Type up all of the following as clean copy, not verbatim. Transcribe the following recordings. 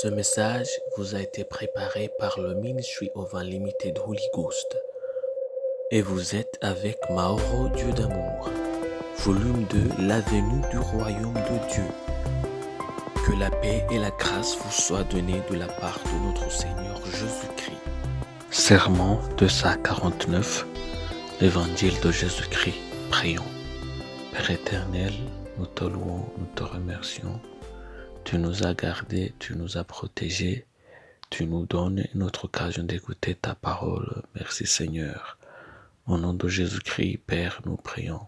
Ce message vous a été préparé par le Ministry of Unlimited Holy Ghost. Et vous êtes avec Mauro Dieu d'amour, volume 2, la venue du royaume de Dieu. Que la paix et la grâce vous soient données de la part de notre Seigneur Jésus-Christ. Sermon 249, l'Évangile de Jésus-Christ. Prions. Père éternel, nous te louons, nous te remercions. Tu nous as gardés, tu nous as protégés, tu nous donnes une autre occasion d'écouter ta parole. Merci Seigneur. Au nom de Jésus-Christ, Père, nous prions.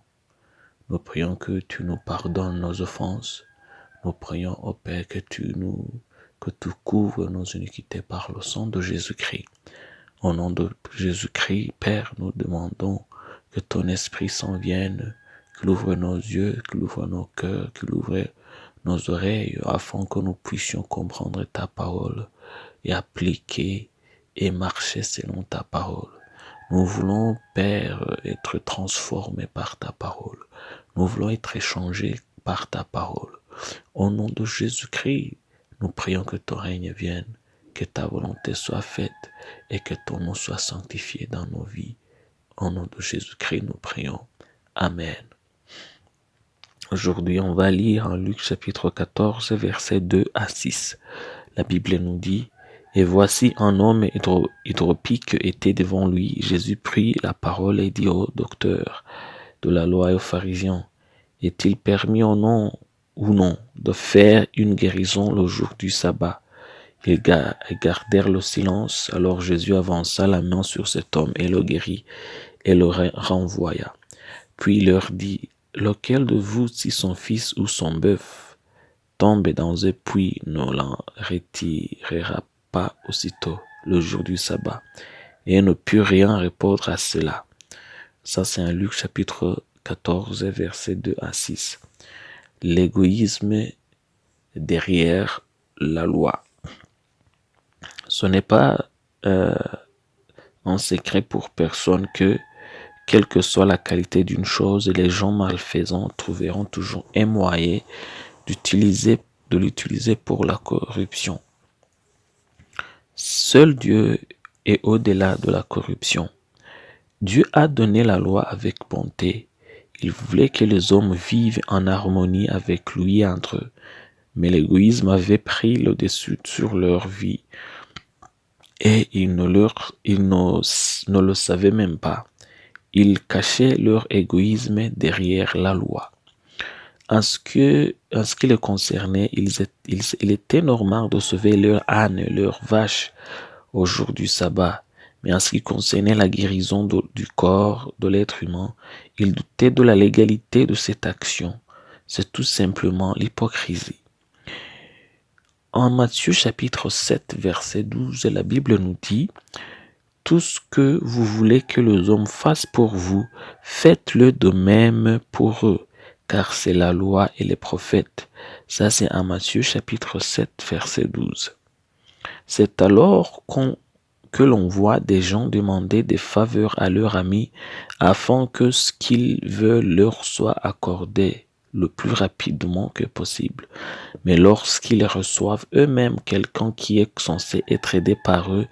Nous prions que tu nous pardonnes nos offenses. Nous prions, ô Père, que tu couvres nos iniquités par le sang de Jésus-Christ. Au nom de Jésus-Christ, Père, nous demandons que ton Esprit s'en vienne, qu'il ouvre nos yeux, qu'il ouvre nos cœurs, qu'il ouvre nos oreilles, afin que nous puissions comprendre ta parole et appliquer et marcher selon ta parole. Nous voulons, Père, être transformés par ta parole. Nous voulons être échangés par ta parole. Au nom de Jésus-Christ, nous prions que ton règne vienne, que ta volonté soit faite et que ton nom soit sanctifié dans nos vies. Au nom de Jésus-Christ, nous prions. Amen. Aujourd'hui, on va lire en Luc chapitre 14, versets 2 à 6. La Bible nous dit: « Et voici un homme hydropique était devant lui. Jésus prit la parole et dit au docteur de la loi et aux pharisiens: Est-il permis ou non de faire une guérison le jour du sabbat? Ils gardèrent le silence. Alors Jésus avança la main sur cet homme et le guérit et le renvoya. Puis il leur dit: Lequel de vous, si son fils ou son bœuf tombe dans un puits, ne l'en retirera pas aussitôt le jour du sabbat? Et ne put rien répondre à cela. » Ça, c'est un Luc chapitre 14, versets 2 à 6. L'égoïsme derrière la loi. Ce n'est pas un secret pour personne que, quelle que soit la qualité d'une chose, les gens malfaisants trouveront toujours un moyen de l'utiliser pour la corruption. Seul Dieu est au-delà de la corruption. Dieu a donné la loi avec bonté. Il voulait que les hommes vivent en harmonie avec lui et entre eux. Mais l'égoïsme avait pris le dessus sur leur vie et ils ne le savaient même pas. Ils cachaient leur égoïsme derrière la loi. En ce qui les concernait, il était normal de sauver leur âne, leur vache au jour du sabbat. Mais en ce qui concernait la guérison du corps de l'être humain, ils doutaient de la légalité de cette action. C'est tout simplement l'hypocrisie. En Matthieu chapitre 7, verset 12, la Bible nous dit: « Tout ce que vous voulez que les hommes fassent pour vous, faites-le de même pour eux, car c'est la loi et les prophètes. » Ça, c'est en Matthieu chapitre 7, verset 12. C'est alors que l'on voit des gens demander des faveurs à leurs amis afin que ce qu'ils veulent leur soit accordé le plus rapidement que possible. Mais lorsqu'ils reçoivent eux-mêmes quelqu'un qui est censé être aidé par eux,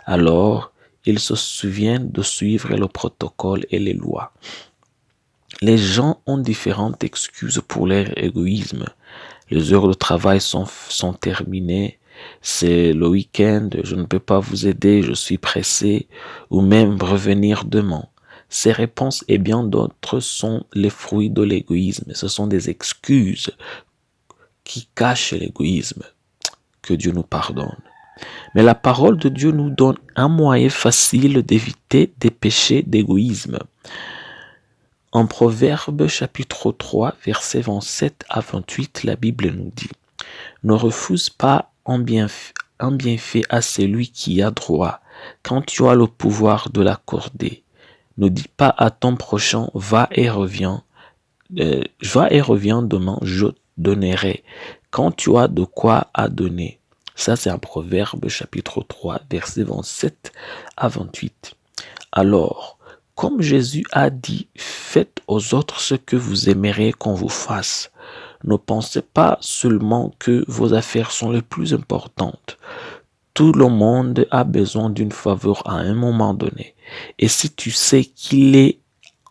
alors ils se souviennent de suivre le protocole et les lois. Les gens ont différentes excuses pour leur égoïsme. Les heures de travail sont terminées. C'est le week-end, je ne peux pas vous aider, je suis pressé, ou même revenir demain. Ces réponses et bien d'autres sont les fruits de l'égoïsme. Ce sont des excuses qui cachent l'égoïsme. Que Dieu nous pardonne. Mais la parole de Dieu nous donne un moyen facile d'éviter des péchés d'égoïsme. En Proverbe chapitre 3, versets 27 à 28, la Bible nous dit: « Ne refuse pas un bienfait à celui qui a droit, quand tu as le pouvoir de l'accorder. Ne dis pas à ton prochain: va et reviens demain, je donnerai, quand tu as de quoi à donner. » Ça, c'est un Proverbe chapitre 3, versets 27 à 28. Alors, comme Jésus a dit: « Faites aux autres ce que vous aimeriez qu'on vous fasse. » Ne pensez pas seulement que vos affaires sont les plus importantes. Tout le monde a besoin d'une faveur à un moment donné. Et si tu sais qu'il est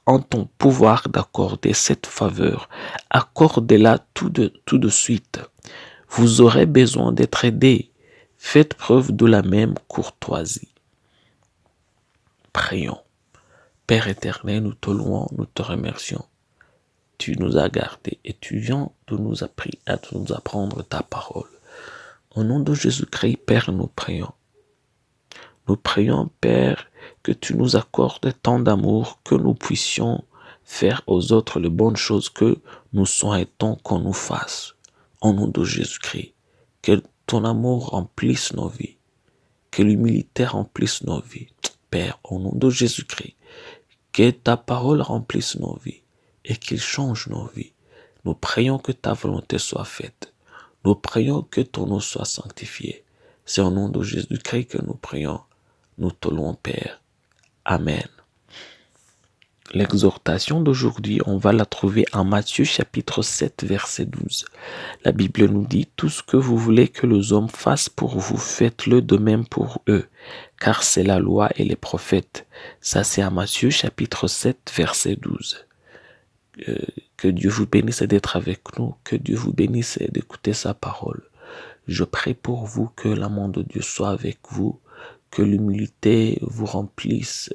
en ton pouvoir d'accorder cette faveur, accorde-la tout de suite. Vous aurez besoin d'être aidé. Faites preuve de la même courtoisie. Prions. Père éternel, nous te louons, nous te remercions. Tu nous as gardés et tu viens de nous apprendre ta parole. Au nom de Jésus-Christ, Père, nous prions. Nous prions, Père, que tu nous accordes tant d'amour que nous puissions faire aux autres les bonnes choses que nous souhaitons qu'on nous fasse. Au nom de Jésus-Christ, que ton amour remplisse nos vies, que l'humilité remplisse nos vies. Père, au nom de Jésus-Christ, que ta parole remplisse nos vies et qu'il change nos vies. Nous prions que ta volonté soit faite. Nous prions que ton nom soit sanctifié. C'est au nom de Jésus-Christ que nous prions. Nous te louons, Père. Amen. L'exhortation d'aujourd'hui, on va la trouver en Matthieu chapitre 7, verset 12. La Bible nous dit, « Tout ce que vous voulez que les hommes fassent pour vous, faites-le de même pour eux, car c'est la loi et les prophètes. » Ça, c'est en Matthieu chapitre 7, verset 12. Que Dieu vous bénisse d'être avec nous, que Dieu vous bénisse et d'écouter sa parole. Je prie pour vous que l'amour de Dieu soit avec vous, que l'humilité vous remplisse,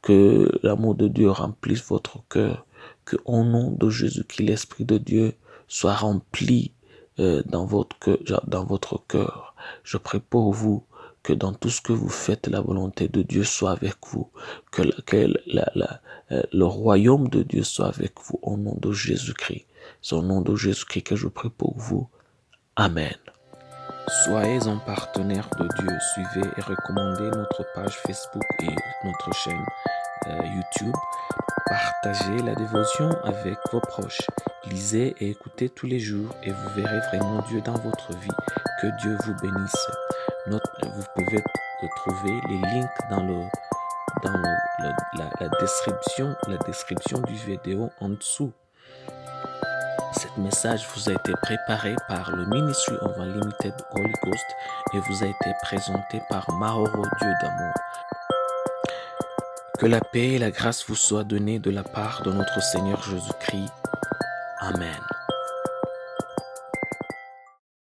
que l'amour de Dieu remplisse votre cœur, que au nom de Jésus, que l'Esprit de Dieu soit rempli dans votre cœur. Je prie pour vous que dans tout ce que vous faites, la volonté de Dieu soit avec vous, que le royaume de Dieu soit avec vous au nom de Jésus-Christ. C'est au nom de Jésus-Christ que je prie pour vous. Amen. Soyez un partenaire de Dieu. Suivez et recommandez notre page Facebook et notre chaîne YouTube. Partagez la dévotion avec vos proches. Lisez et écoutez tous les jours et vous verrez vraiment Dieu dans votre vie. Que Dieu vous bénisse. Vous pouvez trouver les links dans la description du vidéo en dessous. Cet message vous a été préparé par le Ministry of Unlimited Holy Ghost et vous a été présenté par Mahoro Dieu d'amour. Que la paix et la grâce vous soient données de la part de notre Seigneur Jésus-Christ. Amen.